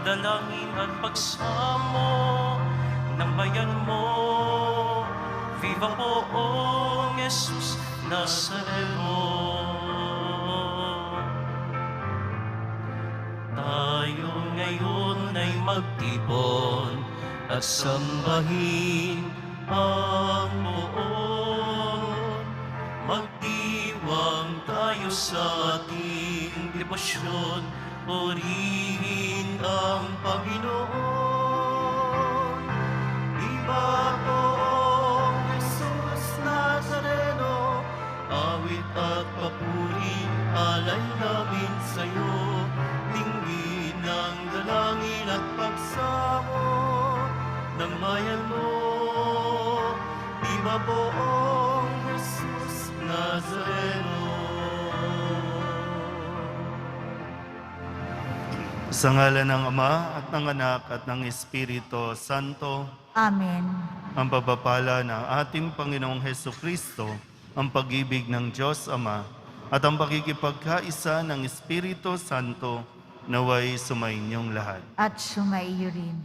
dalangin at pagsamo ng bayan mo. Viva poong Jesus Nazareno. Tayo ngayon ay magtipon at sambahin ang poon. Magdiwang tayo sa ating debosyon, purihin ang Panginoon. Viva poong Jesus Nazareno, awit at papuri, alay namin sa'yo. Dinggin ang dalangin at pagsamo ng bayan mo. Viva poong Jesus Nazareno. Sa ngalan ng Ama at ng Anak at ng Espiritu Santo. Amen. Ang pagpapala ng ating Panginoong Hesukristo, ang pag-ibig ng Diyos Ama, at ang pakikipagkaisa ng Espiritu Santo naway sumainyong lahat. At sumaiyo rin.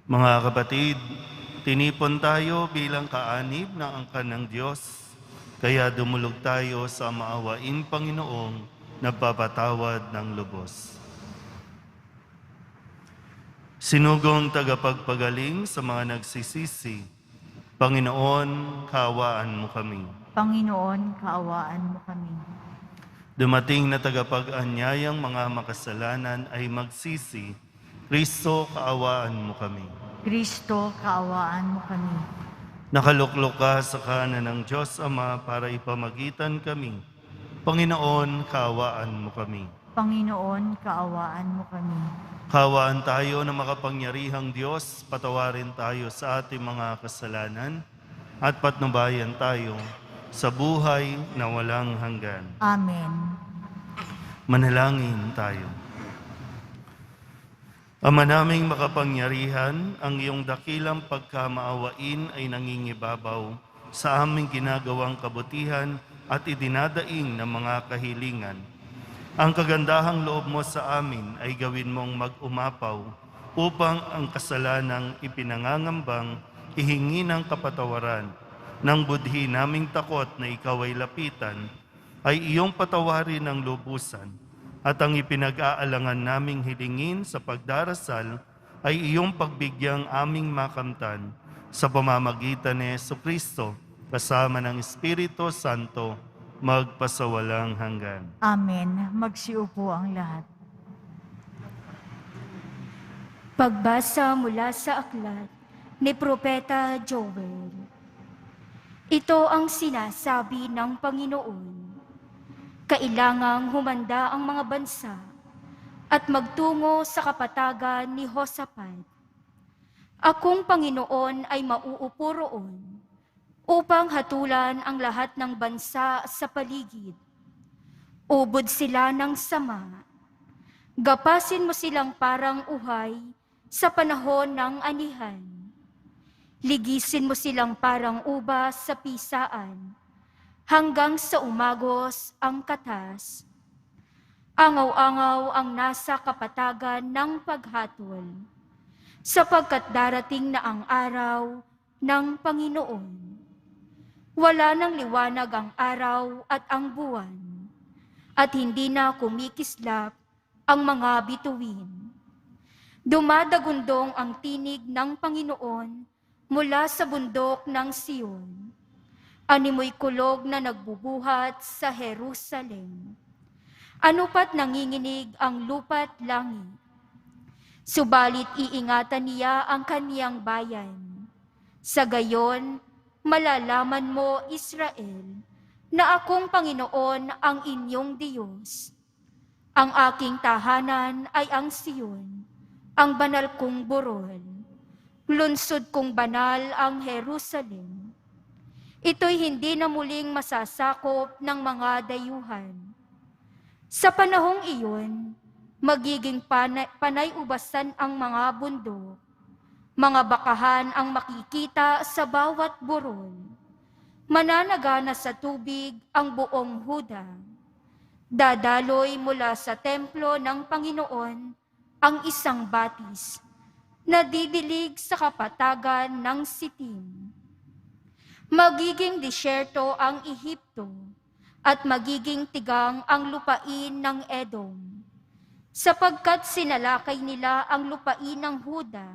Mga kapatid, tinipon tayo bilang kaanib ng angkan ng Diyos, kaya dumulog tayo sa maawaing Panginoong nagpapatawad ng lubos. Sinugong tagapagpagaling sa mga nagsisisi, Panginoon, kaawaan mo kami. Panginoon, kaawaan mo kami. Dumating na tagapag-anyayang mga makasalanan ay magsisi, Kristo, kaawaan mo kami. Kristo, kaawaan mo kami. Nakaluklok ka sa kanan ng Diyos Ama para ipamagitan kami. Panginoon, kaawaan mo kami. Panginoon, kaawaan mo kami. Kaawaan tayo na makapangyarihang Diyos, patawarin tayo sa ating mga kasalanan at patnubayan tayo sa buhay na walang hanggan. Amen. Manalangin tayo. Ama naming makapangyarihan, ang iyong dakilang pagkamaawain ay nangingibabaw sa aming ginagawang kabutihan at idinadaing ng mga kahilingan. Ang kagandahang loob mo sa amin ay gawin mong mag-umapaw upang ang kasalanang ipinangangambang ihingi ng kapatawaran ng budhi naming takot na ikaw ay lapitan, ay iyong patawarin ng lubusan, at ang ipinag-aalangan naming hilingin sa pagdarasal ay iyong pagbigyang aming makamtan sa pamamagitan ni Jesucristo kasama ng Espiritu Santo magpasawalang hanggan. Amen. Magsiupo ang lahat. Pagbasa mula sa aklat ni Propeta Joel. Ito ang sinasabi ng Panginoon. Kailangang humanda ang mga bansa at magtungo sa kapatagan ni Josaphat. Akong Panginoon ay mauupo roon upang hatulan ang lahat ng bansa sa paligid. Ubod sila ng sama. Gapasin mo silang parang uhay sa panahon ng anihan. Ligisin mo silang parang ubas sa pisaan, hanggang sa umagos ang katas. Angaw-angaw ang nasa kapatagan ng paghatol, sapagkat darating na ang araw ng Panginoon. Wala nang liwanag ang araw at ang buwan, at hindi na kumikislap ang mga bituin. Dumadagundong ang tinig ng Panginoon mula sa bundok ng Siyon. Animoy kulog na nagbubuhat sa Jerusalem. Ano pat nanginginig ang lupa't langit. Subalit iingatan niya ang kaniyang bayan. Sa gayon, malalaman mo, Israel, na akong Panginoon ang inyong Diyos. Ang aking tahanan ay ang Siyon, ang banal kong burol. Lunsod kong banal ang Jerusalem. Ito'y hindi na muling masasakop ng mga dayuhan. Sa panahong iyon, magiging panay-ubasan ang mga bundok. Mga bakahan ang makikita sa bawat burol. Mananagana sa tubig ang buong Huda. Dadaloy mula sa templo ng Panginoon ang isang batis na didilig sa kapatagan ng sitim. Magiging disyerto ang Ehipto at magiging tigang ang lupain ng Edom, sapagkat sinalakay nila ang lupain ng Huda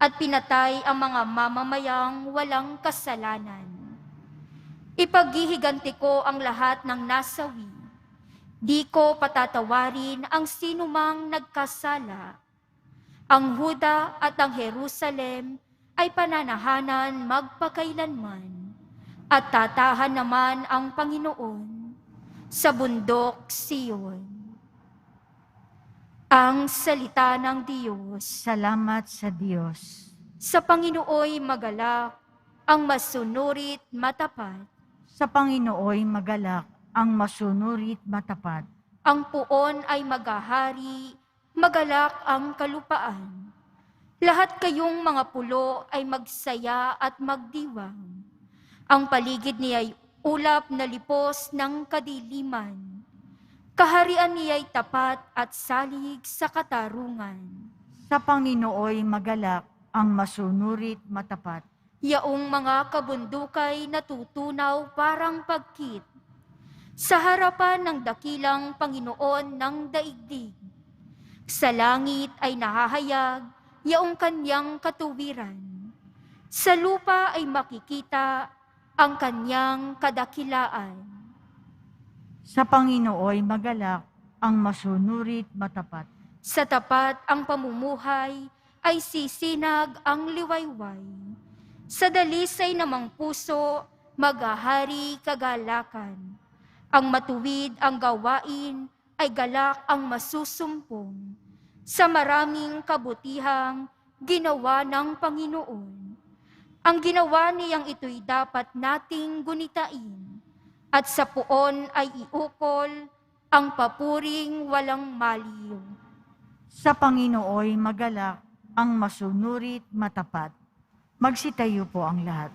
at pinatay ang mga mamamayang walang kasalanan. Ipaghihiganti ko ang lahat ng nasawi. Di ko patatawarin ang sinumang nagkasala. Ang Huda at ang Jerusalem ay pananahanan magpakailanman, at tatahan naman ang Panginoon sa bundok Sion. Ang salita ng Diyos. Salamat sa Diyos. Sa Panginooy magalak, ang masunurit matapat. Sa Panginooy magalak ang masunurit matapat. Ang puon ay maghahari, magalak ang kalupaan. Lahat kayong mga pulo ay magsaya at magdiwang. Ang paligid niya ay ulap na lipos ng kadiliman. Kaharian niya ay tapat at salig sa katarungan. Sa Panginooy magalak ang masunurit matapat. Yaong mga kabundukay natutunaw parang pagkit sa harapan ng dakilang Panginoon ng daigdig. Sa langit ay nahahayag yaong kanyang katuwiran. Sa lupa ay makikita ang kanyang kadakilaan. Sa Panginooy magalak ang masunurit matapat. Sa tapat ang pamumuhay ay sisinag ang liwayway. Sa dalisay namang puso, maghahari kagalakan. Ang matuwid ang gawain ay galak ang masusumpong. Sa maraming kabutihang ginawa ng Panginoon. Ang ginawa niyang ito'y dapat nating gunitain. At sa puon ay iukol ang papuring walang maliw. Sa Panginooy magalak ang masunurit matapat. Magsitayo po ang lahat.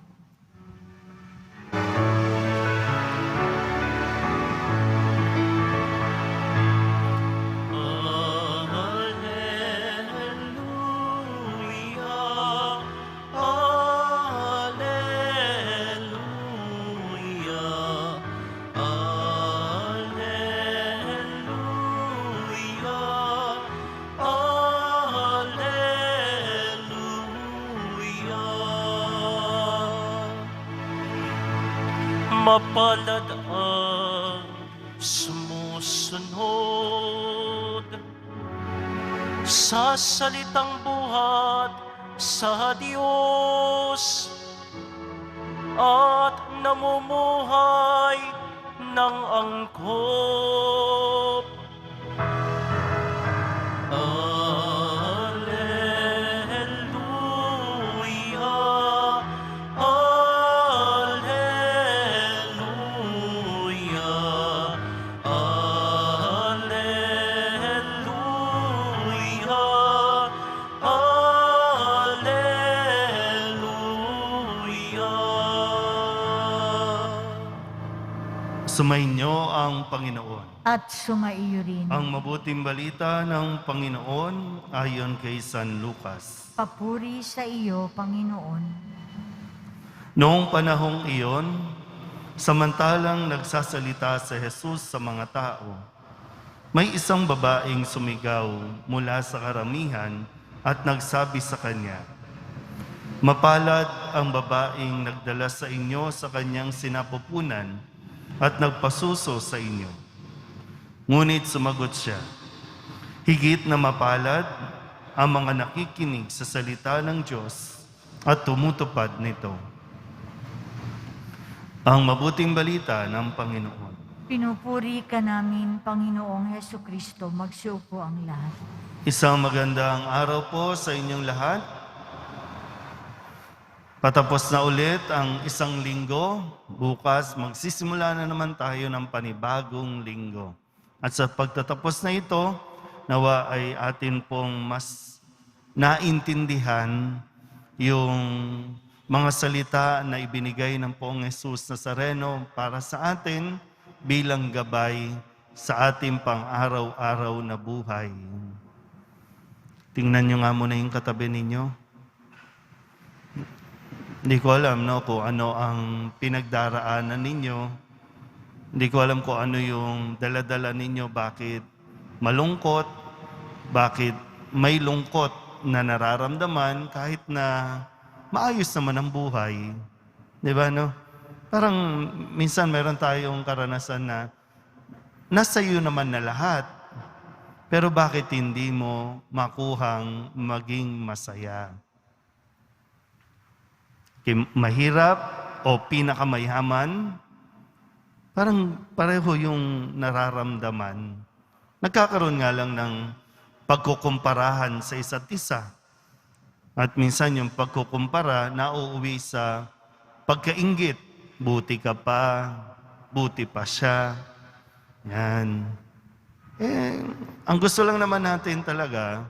Mapalad ang sumusunod sa salitang buhat sa Diyos at namumuhay ng angkop. Sumainyo ang Panginoon. At sumaiyo rin. Ang mabuting balita ng Panginoon ayon kay San Lucas. Papuri sa iyo, Panginoon. Noong panahong iyon, samantalang nagsasalita si Jesus sa mga tao, may isang babaeng sumigaw mula sa karamihan at nagsabi sa kanya, "Mapalad ang babaeng nagdala sa inyo sa kanyang sinapupunan at nagpasuso sa inyo." Ngunit sumagot siya, "Higit na mapalad ang mga nakikinig sa salita ng Diyos at tumutupad nito." Ang mabuting balita ng Panginoon. Pinupuri ka namin, Panginoong Hesukristo. Magsiupo ang lahat. Isang magandang araw po sa inyong lahat. Patapos na ulit ang isang linggo. Bukas magsisimula na naman tayo ng panibagong linggo. At sa pagtatapos na ito, nawa ay atin pong mas naintindihan yung mga salita na ibinigay ng Poong Jesus Nazareno para sa atin bilang gabay sa ating pang-araw-araw na buhay. Tingnan nyo nga muna yung katabi ninyo. Hindi ko alam kung ano ang pinagdaraanan ninyo. Hindi ko alam kung ano yung dala-dala ninyo, bakit malungkot, bakit may lungkot na nararamdaman kahit na maayos naman ang buhay. Di ba, no? Parang minsan meron tayong karanasan na nasa iyo naman na lahat, pero bakit hindi mo makuhang maging masaya? Mahirap o pinakamayaman, parang pareho yung nararamdaman. Nagkakaroon nga lang ng pagkukumparahan sa isa't isa. At minsan yung pagkukumpara nauuwi sa pagkainggit. Buti ka pa, buti pa siya. Yan. Ang gusto lang naman natin talaga,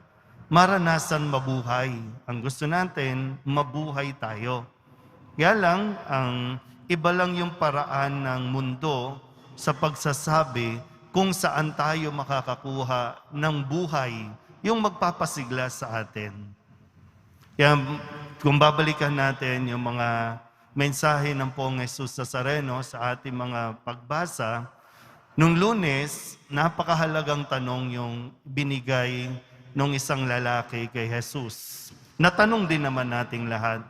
maranasan mabuhay. Ang gusto natin, mabuhay tayo. Kaya lang, ang iba lang yung paraan ng mundo sa pagsasabi kung saan tayo makakakuha ng buhay, yung magpapasigla sa atin. Kaya kung babalikan natin yung mga mensahe ng Poong Jesus Nazareno sa ating mga pagbasa, nung Lunes, napakahalagang tanong yung binigay nung isang lalaki kay Jesus. Natanong din naman nating lahat.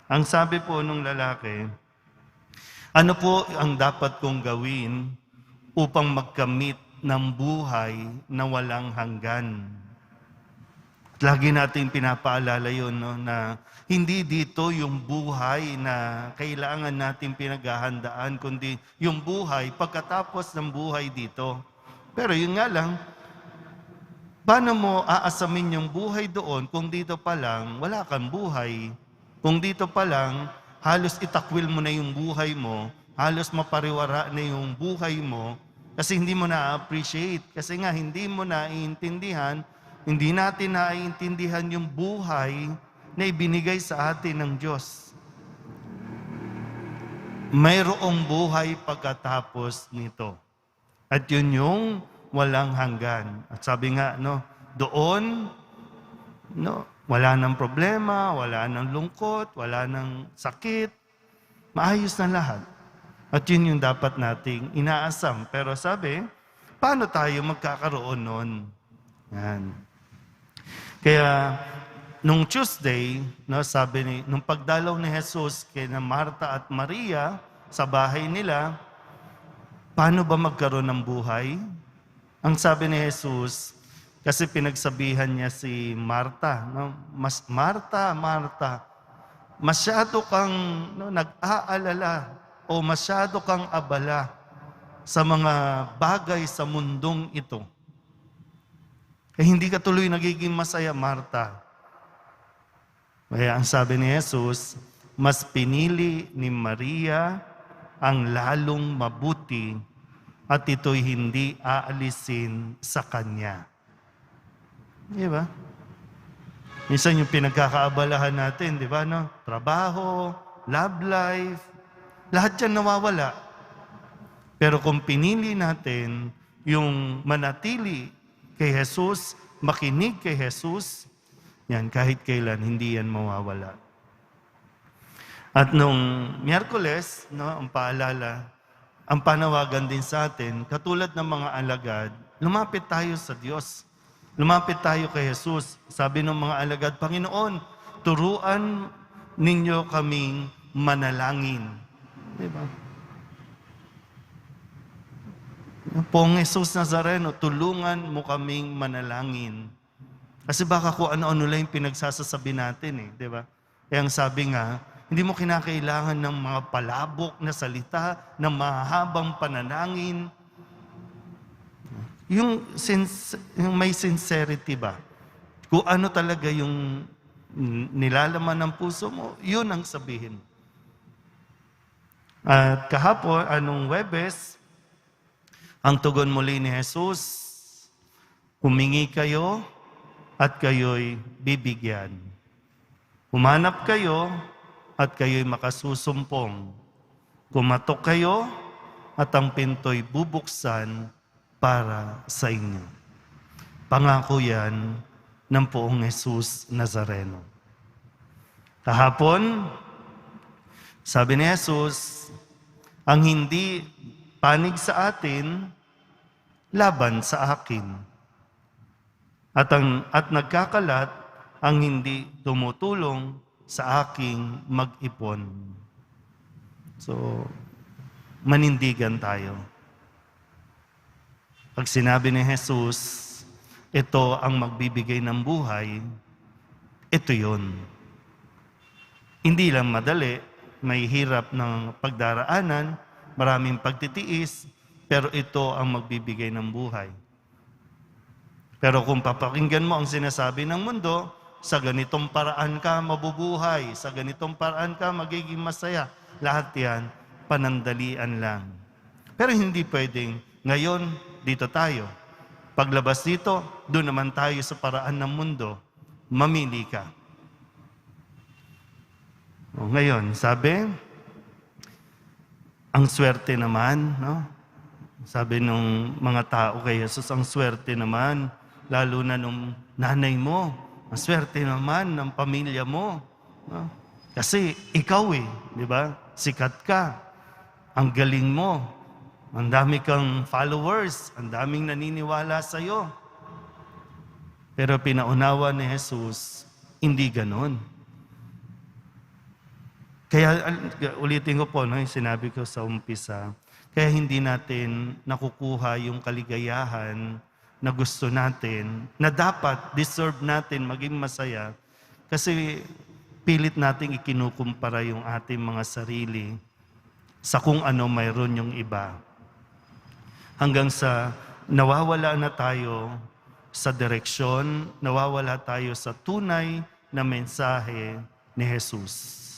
Ang sabi po nung lalaki, ano po ang dapat kong gawin upang magkamit ng buhay na walang hanggan? Lagi natin pinapaalala yun, na hindi dito yung buhay na kailangan natin pinaghahandaan, kundi yung buhay pagkatapos ng buhay dito. Pero yun nga lang, paano mo aasamin yung buhay doon kung dito pa lang wala kang buhay? Kung dito pa lang, halos itakwil mo na yung buhay mo, halos mapariwara na yung buhay mo, kasi hindi mo na-appreciate, kasi nga hindi mo naiintindihan, hindi natin naiintindihan yung buhay na ibinigay sa atin ng Diyos. Mayroong buhay pagkatapos nito. At yun yung walang hanggan. At sabi nga, doon, wala nang problema, wala nang lungkot, wala nang sakit. Maayos na lahat. At yun yung dapat nating inaasam. Pero sabi, paano tayo magkakaroon nun? Yan. Kaya, nung Tuesday, sabi nung pagdalaw ni Jesus kina Marta at Maria sa bahay nila, paano ba magkaroon ng buhay? Ang sabi ni Jesus, kasi pinagsabihan niya si Marta, Marta, Marta, masyado kang nag-aalala o masyado kang abala sa mga bagay sa mundong ito. Hindi ka tuloy nagiging masaya, Marta. Kaya ang sabi ni Jesus, mas pinili ni Maria ang lalong mabuti at ito'y hindi aalisin sa kanya. Di ba? Minsan yung pinagkakaabalahan natin, di ba? Trabaho, love life, lahat yan nawawala. Pero kung pinili natin yung manatili kay Jesus, makinig kay Jesus, yan, kahit kailan, hindi yan mawawala. At nung Miyerkules, ang paalala, ang panawagan din sa atin, katulad ng mga alagad, lumapit tayo sa Diyos. Lumapit tayo kay Jesus. Sabi ng mga alagad, Panginoon, turuan ninyo kaming manalangin. Diba? Poong Jesus Nazareno, tulungan mo kaming manalangin. Kasi baka kung ano-ano lang yung pinagsasasabi natin, di ba? Kaya ang sabi nga, hindi mo kinakailangan ng mga palabok na salita, ng mahabang panalangin. Yung may sincerity ba? Kung ano talaga yung nilalaman ng puso mo, yun ang sabihin. At kahapon, anong Huwebes, ang tugon muli ni Jesus, humingi kayo at kayo'y bibigyan. Humanap kayo at kayo'y makasusumpong. Kumatok kayo at ang pinto'y bubuksan para sa inyo. Pangako yan ng poong Jesus Nazareno. Kahapon, sabi ni Jesus, ang hindi panig sa atin, laban sa akin. At nagkakalat ang hindi tumutulong sa aking mag-ipon. So, manindigan tayo. Pag sinabi ni Jesus, ito ang magbibigay ng buhay, ito yun. Hindi lang madali, may hirap ng pagdaraanan, maraming pagtitiis, pero ito ang magbibigay ng buhay. Pero kung papakinggan mo ang sinasabi ng mundo, sa ganitong paraan ka mabubuhay, sa ganitong paraan ka magiging masaya, lahat yan, panandalian lang. Pero hindi pwedeng, ngayon, dito tayo. Paglabas dito, doon naman tayo sa paraan ng mundo. Mamili ka. O, ngayon, sabi, ang swerte naman, no? Sabi nung mga tao kay Jesus, ang swerte naman, lalo na nung nanay mo, ang swerte naman ng pamilya mo. No? Kasi ikaw di ba? Sikat ka. Ang galing mo. Ang dami kang followers. Ang daming naniniwala sa'yo. Pero pinaunawa ni Jesus, hindi ganon. Kaya ulitin ko po, no, yung sinabi ko sa umpisa, kaya hindi natin nakukuha yung kaligayahan na gusto natin, na dapat deserve natin maging masaya, kasi pilit nating ikinukumpara yung ating mga sarili sa kung ano mayroon yung iba. Hanggang sa nawawala na tayo sa direksyon, nawawala tayo sa tunay na mensahe ni Jesus.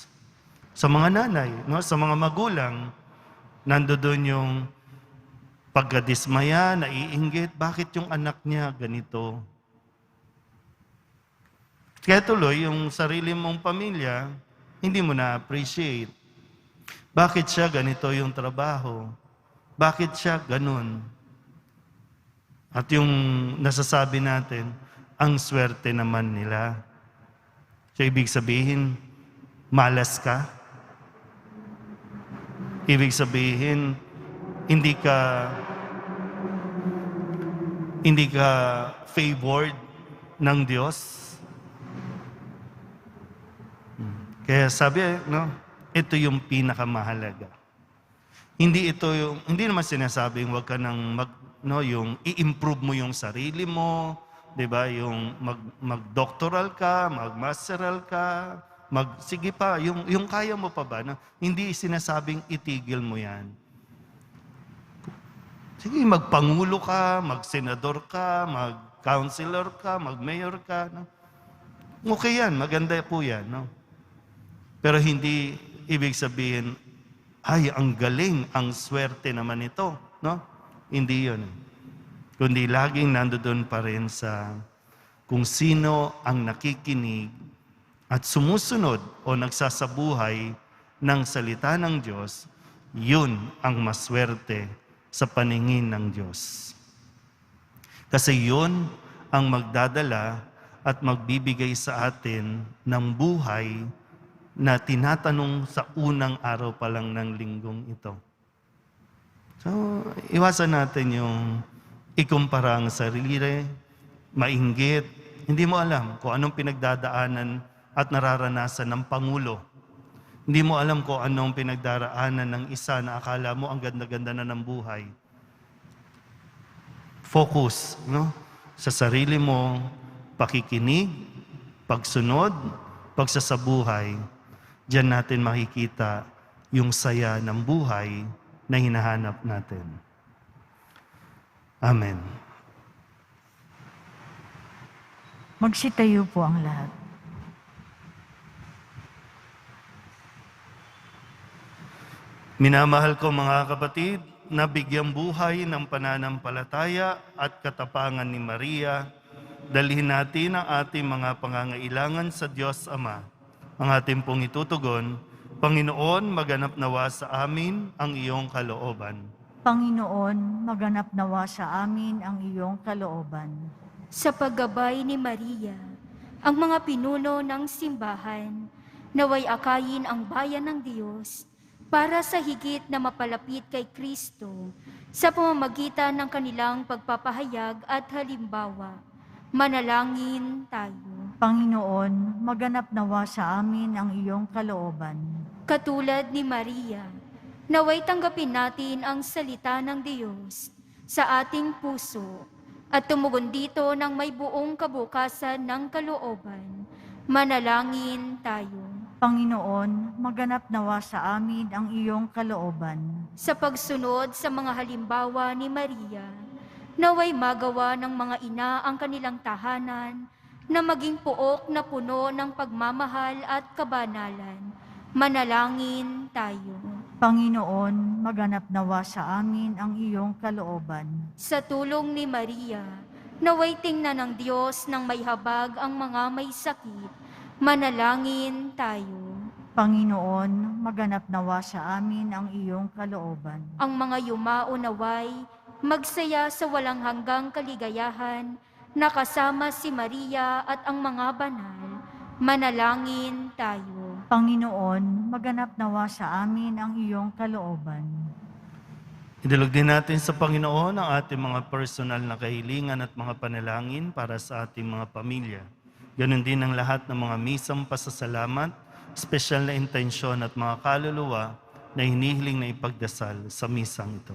Sa mga nanay, no, sa mga magulang, nandoon yung pagkadismaya, naiinggit, bakit yung anak niya ganito? Kaya tuloy, yung sarili mong pamilya, hindi mo na-appreciate. Bakit siya ganito yung trabaho? Bakit siya ganun? At yung nasasabi natin, ang swerte naman nila. So, ibig sabihin, malas ka? Ibig sabihin, hindi ka favored ng Diyos. Kaya sabi, no, ito yung pinakamahalaga. Hindi naman sinasabing wag ka nang yung i-improve mo yung sarili mo, 'di ba? Yung mag-doctoral ka, mag-masteral ka, sige pa, yung kaya mo pa ba? No? Hindi sinasabing itigil mo 'yan. Sige, magpangulo ka, magsenador ka, mag-counselor ka, mag-mayor ka. No? Okay yan, maganda po yan. No? Pero hindi ibig sabihin, ay, ang galing, ang swerte naman ito. No? Hindi yun. Kundi laging nandoon pa rin sa kung sino ang nakikinig at sumusunod o nagsasabuhay ng salita ng Diyos, yun ang maswerte sa paningin ng Diyos. Kasi yun ang magdadala at magbibigay sa atin ng buhay na tinatanong sa unang araw pa lang ng linggong ito. So, iwasan natin yung ikumpara ang sarili, mainggit. Hindi mo alam kung anong pinagdadaanan at nararanasan ng Pangulo. Hindi mo alam kung anong pinagdaraanan ng isa na akala mo ang ganda-ganda na ng buhay. Focus, no? Sa sarili mo, pakikinig, pagsunod, pagsasabuhay. Diyan natin makikita yung saya ng buhay na hinahanap natin. Amen. Magsitayo po ang lahat. Minamahal ko mga kapatid, na bigyang buhay ng pananampalataya at katapangan ni Maria, dalhin natin ang ating mga pangangailangan sa Diyos Ama. Ang ating pong itutugon, Panginoon, maganap nawa sa amin ang iyong kalooban. Panginoon, maganap nawa sa amin ang iyong kalooban. Sa paggabay ni Maria, ang mga pinuno ng simbahan, naway akayin ang bayan ng Diyos para sa higit na mapalapit kay Kristo sa pamamagitan ng kanilang pagpapahayag at halimbawa. Manalangin tayo. Panginoon, maganap nawa sa amin ang iyong kalooban. Katulad ni Maria, naway tanggapin natin ang salita ng Diyos sa ating puso at tumugon dito ng may buong kabukasan ng kalooban. Manalangin tayo. Panginoon, maganap nawa sa amin ang iyong kalooban. Sa pagsunod sa mga halimbawa ni Maria, naway magawa ng mga ina ang kanilang tahanan na maging pook na puno ng pagmamahal at kabanalan. Manalangin tayo. Panginoon, maganap nawa sa amin ang iyong kalooban. Sa tulong ni Maria, naway tingnan ng Diyos ng may habag ang mga may sakit. Manalangin tayo. Panginoon, maganap nawa sa amin ang iyong kalooban. Ang mga yumao naway magsaya sa walang hanggang kaligayahan na kasama si Maria at ang mga banal. Manalangin tayo. Panginoon, maganap nawa sa amin ang iyong kalooban. Idulog din natin sa Panginoon ang ating mga personal na kahilingan at mga panalangin para sa ating mga pamilya. Ganon din ang lahat ng mga misang pasasalamat, espesyal na intensyon at mga kaluluwa na hinihiling na ipagdasal sa misang ito.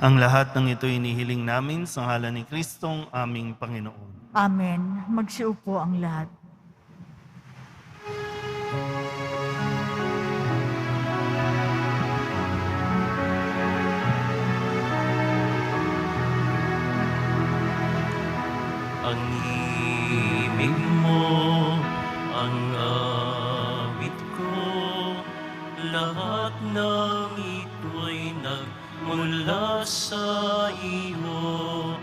Ang lahat ng ito inihiling namin sa ngalan ni Kristong aming Panginoon. Amen. Magsiupo ang lahat. Ang ibig mo, ang awit ko, lahat ng ito'y nagmula sa iyo.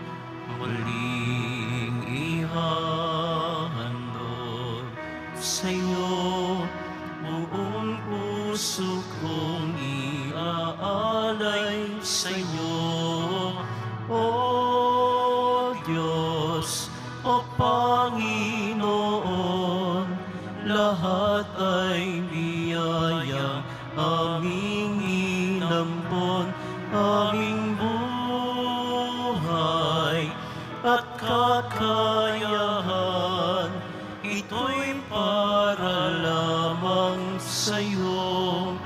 Muling ihahandog sa'yo, buong puso kong iaalay sa'yo. O Diyos, o Panginoon, lahat ay biyayang aming inampon, aming buhay at kakayahan. Ito'y para lamang sa'yo,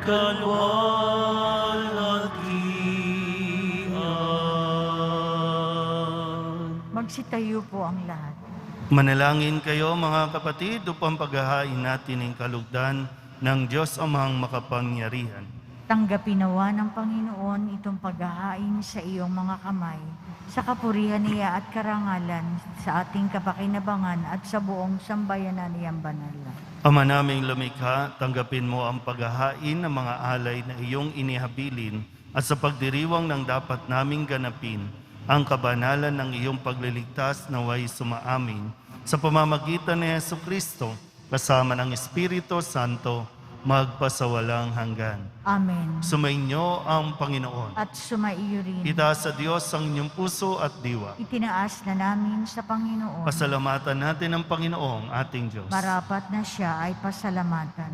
kalwalhatian. Magsitayo po ang lahat. Manalangin kayo mga kapatid upang paghahain natin ang kalugdan ng Diyos Amang makapangyarihan. Tanggapin nawa ng Panginoon itong paghahain sa iyong mga kamay, sa kapurihan niya at karangalan, sa ating kapakinabangan at sa buong sambayanan niyang banal. Ama naming lumikha, tanggapin mo ang paghahain ng mga alay na iyong inihabilin at sa pagdiriwang ng dapat naming ganapin, ang kabanalan ng iyong pagliligtas naway sumaamin sa pamamagitan ni Jesucristo kasama ng Espiritu Santo magpasawalang hanggan. Amen. Sumainyo ang Panginoon. At sumaiyo rin. Itaas sa Diyos ang inyong puso at diwa. Itinaas na namin sa Panginoon. Pasalamatan natin ang Panginoong ating Diyos. Marapat na siya ay pasalamatan.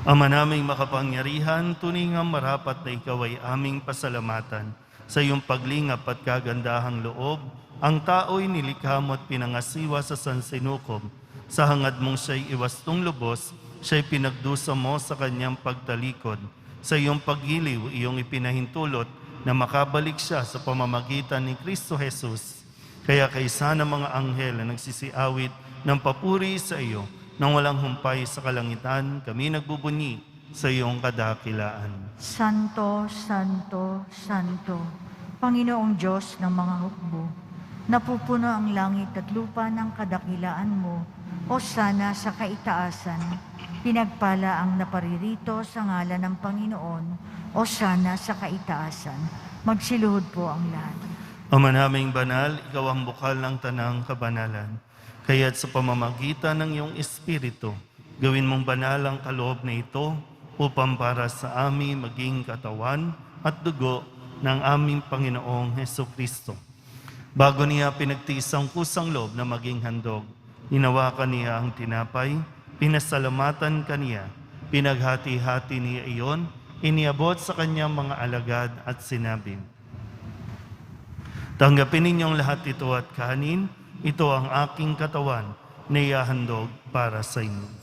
Ama naming makapangyarihan, tunay nga marapat na ikaw ay aming pasalamatan. Sa iyong paglingap at kagandahang loob, ang tao'y nilikha mo at pinangasiwa sa sansinukob. Sa hangad mong siya'y iwastong lubos, siya'y pinagdusa mo sa kanyang pagtalikod. Sa iyong paggiliw, iyong ipinahintulot na makabalik siya sa pamamagitan ni Kristo Jesus. Kaya kaysa ng mga anghel na nagsisiawit ng papuri sa iyo, nang walang humpay sa kalangitan, kami nagbubunyi sa iyong kadakilaan. Santo, Santo, Santo, Panginoong Diyos ng mga hukbo, napupuno ang langit at lupa ng kadakilaan mo, o sana sa kaitaasan, pinagpala ang naparirito sa ngalan ng Panginoon, o sana sa kaitaasan. Magsiluhod po ang lahat. Ama naming banal, ikaw ang bukal ng tanang kabanalan. Kaya't sa pamamagitan ng iyong Espiritu, gawin mong banal ang kaloob na ito upang para sa amin maging katawan at dugo ng aming Panginoong Hesukristo. Bago niya pinagtiis ang kusang loob na maging handog, hinawakan niya ang tinapay, pinasalamatan kaniya, pinaghati-hati niya iyon, iniabot sa kanyang mga alagad at sinabi, "Tanggapin ninyong lahat ito at kanin, ito ang aking katawan na ihahandog para sa inyo."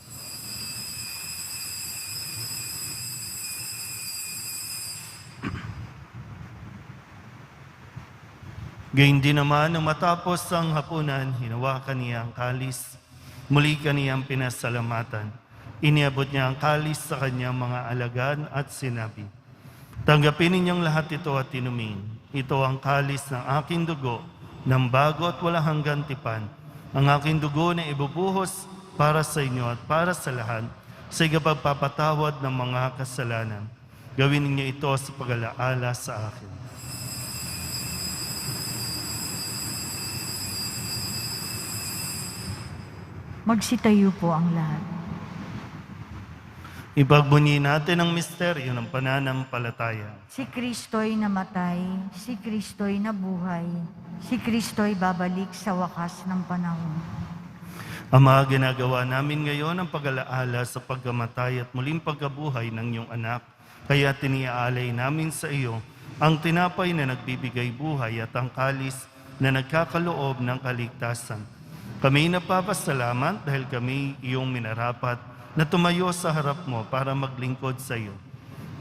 Gayun din naman, nang matapos ang hapunan, hinawakan niya ang kalis, muli kaniyang pinasalamatan. Iniabot niya ang kalis sa kanyang mga alagad at sinabi, "Tanggapin ninyong lahat ito at inumin. Ito ang kalis ng aking dugo, ng bago at walang hanggang tipan. Ang aking dugo na ibubuhos para sa inyo at para sa lahat, sa ikapagpapatawad ng mga kasalanan. Gawin ninyo ito sa pag-alaala sa akin." Magsitayo po ang lahat. Ipagbunyi natin ang misteryo ng pananampalataya. Si Kristo'y namatay, si Kristo'y nabuhay, si Kristo'y babalik sa wakas ng panahon. Ama, ginagawa namin ngayon ang pag-alaala sa pagkamatay at muling pagkabuhay ng iyong anak. Kaya tiniaalay namin sa iyo ang tinapay na nagbibigay buhay at ang kalis na nagkakaloob ng kaligtasan. Kami napapasalamat dahil kami iyong minarapat na tumayo sa harap mo para maglingkod sa iyo.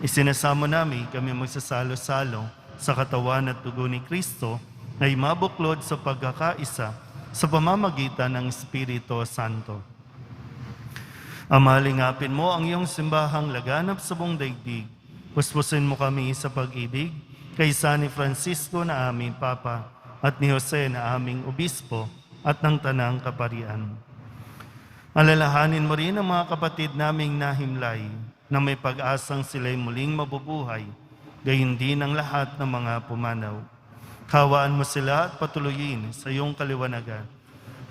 Isinasamo namin kami magsasalo-salo sa katawan at dugo ni Kristo ay mabuklod sa pagkakaisa sa pamamagitan ng Espiritu Santo. Ama, lingapin mo ang iyong simbahang laganap sa buong daigdig. Puspusin mo kami sa pag-ibig kay San Francisco na aming Papa at ni Jose na aming Obispo at ng Tanang Kaparian. Alalahanin mo rin ang mga kapatid naming nahimlay na may pag-asang sila'y muling mabubuhay, gayon din ang lahat ng mga pumanaw. Kawaan mo sila at patuloyin sa iyong kaliwanagan.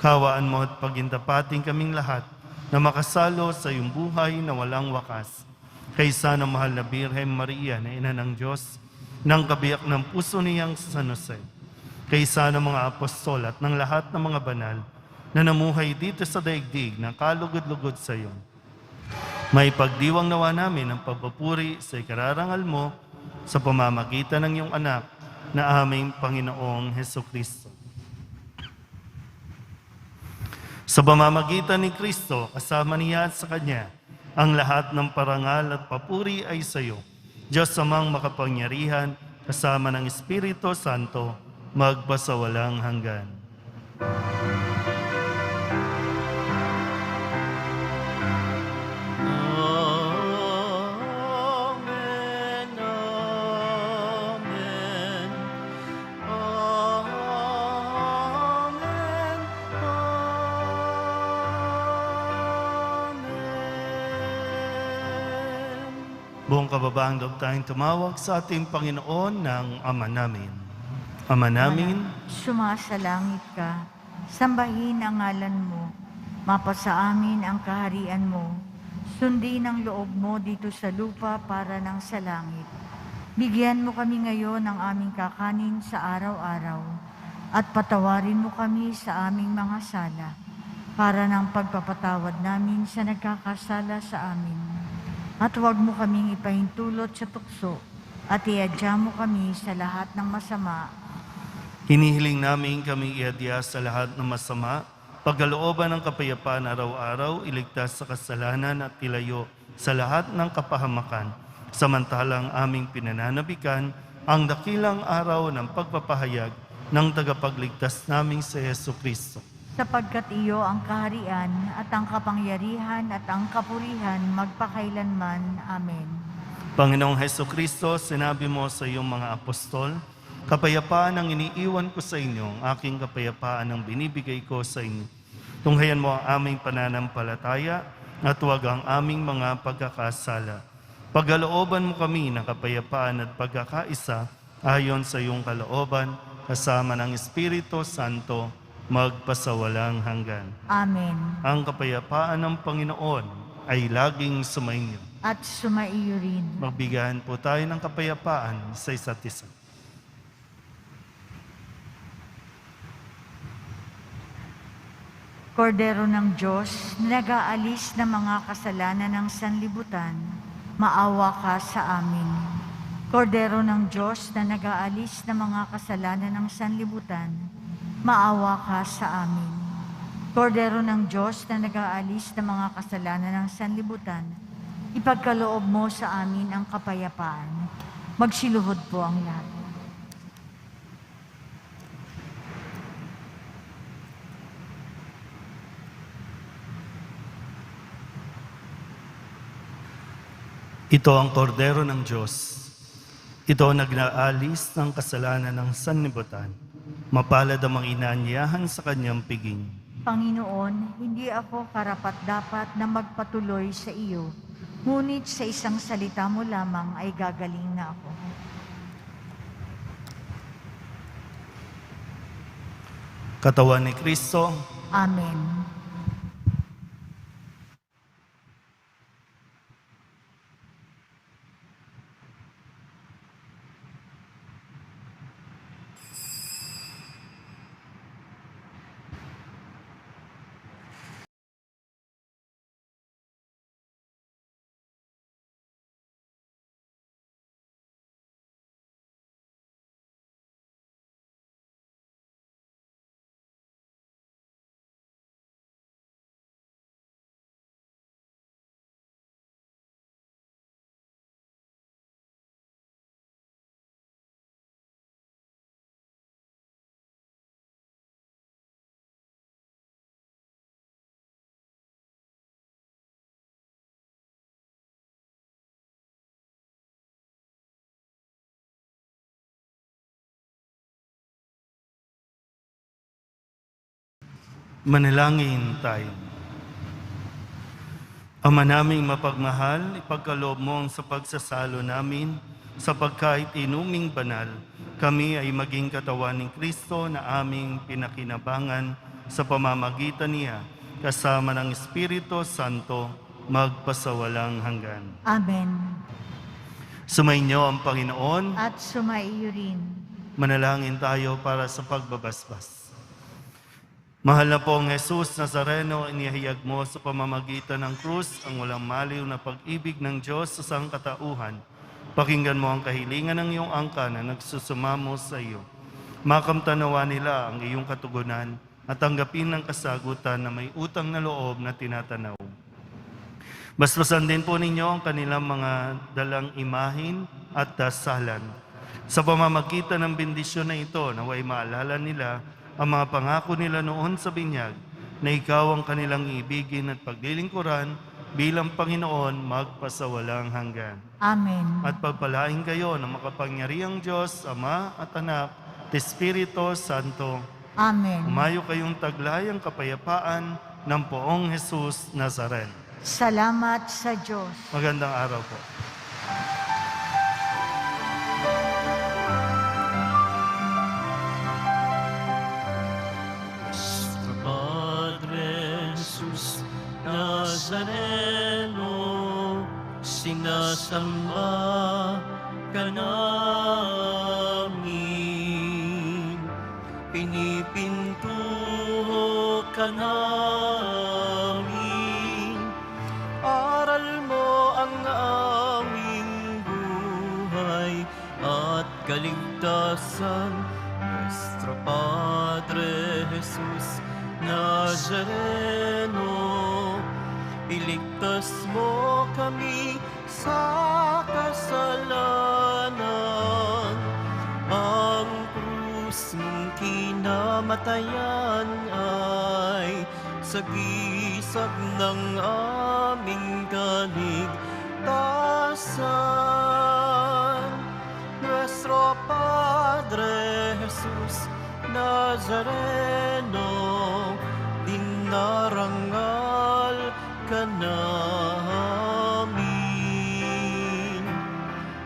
Kawaan mo at pagintapating kaming lahat na makasalo sa iyong buhay na walang wakas. Kaysa ng mahal na Birhen Maria na Ina ng Diyos, ng kabiyak ng puso niyang San Jose, kaysa ng mga apostol at ng lahat ng mga banal na namuhay dito sa daigdig na kalugod-lugod sa iyo. May pagdiwang nawa namin ang pagpupuri sa ikararangal mo sa pamamagitan ng iyong anak na aming Panginoong Hesukristo. Sa pamamagitan ni Kristo, kasama niya at sa Kanya, ang lahat ng parangal at papuri ay sa iyo, Diyos amang makapangyarihan, kasama ng Espiritu Santo, magpasawalang hanggan. Amen, amen, amen, amen. Buong kababaang loob tayong tumawag sa ating Panginoon ng Ama namin. Ama namin, Sumasalangit ka, sambahin ang ngalan mo, mapasa amin ang kaharian mo, sundin ang loob mo dito sa lupa para ng sa langit. Bigyan mo kami ngayon ng aming kakanin sa araw-araw, at patawarin mo kami sa aming mga sala, para ng pagpapatawad namin sa nagkakasala sa amin. At huwag mo kaming ipahintulot sa tukso, at iadya mo kami sa lahat ng masama. hinihiling namin kami iadya sa lahat ng masama, pagkalooban ng kapayapaan araw-araw, iligtas sa kasalanan at ilayo sa lahat ng kapahamakan, samantalang aming pinananabikan ang dakilang araw ng pagpapahayag ng tagapagligtas naming si Jesucristo. Sapagkat iyo ang kaharian at ang kapangyarihan at ang kapurihan magpakailanman. Amen. Panginoong Jesucristo, sinabi mo sa iyong mga apostol, kapayapaan ang iniiwan ko sa inyo, ang aking kapayapaan ang binibigay ko sa inyo. Tunghayan mo ang aming pananampalataya at huwag ang aming mga pagkakasala. Pagkalooban mo kami ng kapayapaan at pagkakaisa ayon sa iyong kalooban, kasama ng Espiritu Santo, magpasawalang hanggan. Amen. Ang kapayapaan ng Panginoon ay laging sumainyo. at sumaiyo rin. Magbigayan po tayo ng kapayapaan sa isa't isa. Kordero ng Diyos, na nag-aalis ng mga kasalanan ng sanlibutan, maawa ka sa amin. Kordero ng Diyos, na nag-aalis ng mga kasalanan ng sanlibutan, maawa ka sa amin. Kordero ng Diyos, na nag-aalis ng mga kasalanan ng sanlibutan, ipagkaloob mo sa amin ang kapayapaan. Magsiluhod po ang lahat. Ito ang kordero ng Diyos. Ito ang nagnaalis ng kasalanan ng sanlibutan. Mapalad ang mga inaanyahan sa kanyang piging. Panginoon, hindi ako karapat-dapat na magpatuloy sa iyo, ngunit sa isang salita mo lamang ay gagaling na ako. Katawan ni Kristo, Amen. manalangin tayo. Ama naming mapagmahal, ipagkaloob mo sa pagsasalo namin sa pagkait inuming banal, kami ay maging katawan ni Kristo na aming pinakinabangan sa pamamagitan niya, kasama ng Espiritu Santo, magpasawalang hanggan. Amen. Sumainyo ang Panginoon. At sumaiyo rin. Manalangin tayo para sa pagbabasbas. Mahal na pong Jesus Nazareno, inihayag mo sa pamamagitan ng krus ang walang maliw na pag-ibig ng Diyos sa sangkatauhan. Pakinggan mo ang kahilingan ng iyong angka na nagsusumamo sa iyo. Makamtanawa nila ang iyong katugunan at tanggapin ng kasagutan na may utang na loob na tinatanaw. Basbasan din po ninyo ang kanilang mga dalang imahin at dasalan. Sa pamamagitan ng bendisyon na ito, naway maalala nila ang mga pangako nila noon sa binyag na ikaw ang kanilang ibigin at paglilingkuran bilang Panginoon magpasawalang hanggan. Amen. At pagpalain kayo ng makapangyarihang Diyos, Ama at Anak, at Espiritu Santo. Amen. Umayo kayong taglayang kapayapaan ng poong Jesus Nazareno. Salamat sa Diyos. Magandang araw po. Nuestro Padre Jesus Nazareno, sinasamba ka namin, pinipintuho ka namin, aral mo ang aming buhay at kaligtasan. Nuestro Padre Jesus Nazareno, iligtas mo kami sa kasalanan. Ang krus mong kinamatayan ay sagisag ng aming kaligtasan. Nuestro Padre Jesus Nazareno, dinarangal ka namin.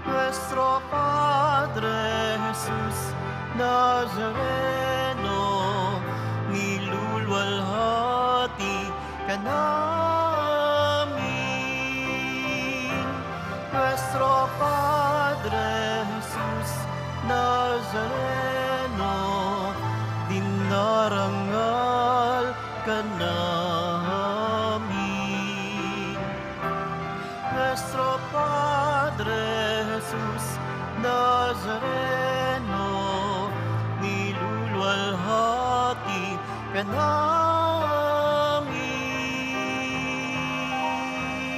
Nuestro Padre Jesus Nazareno, nilulwalhati ka namin. Nuestro Padre Jesus Nazareno, dinarangal ka namin. Nuestro Padre Jesus Nazareno,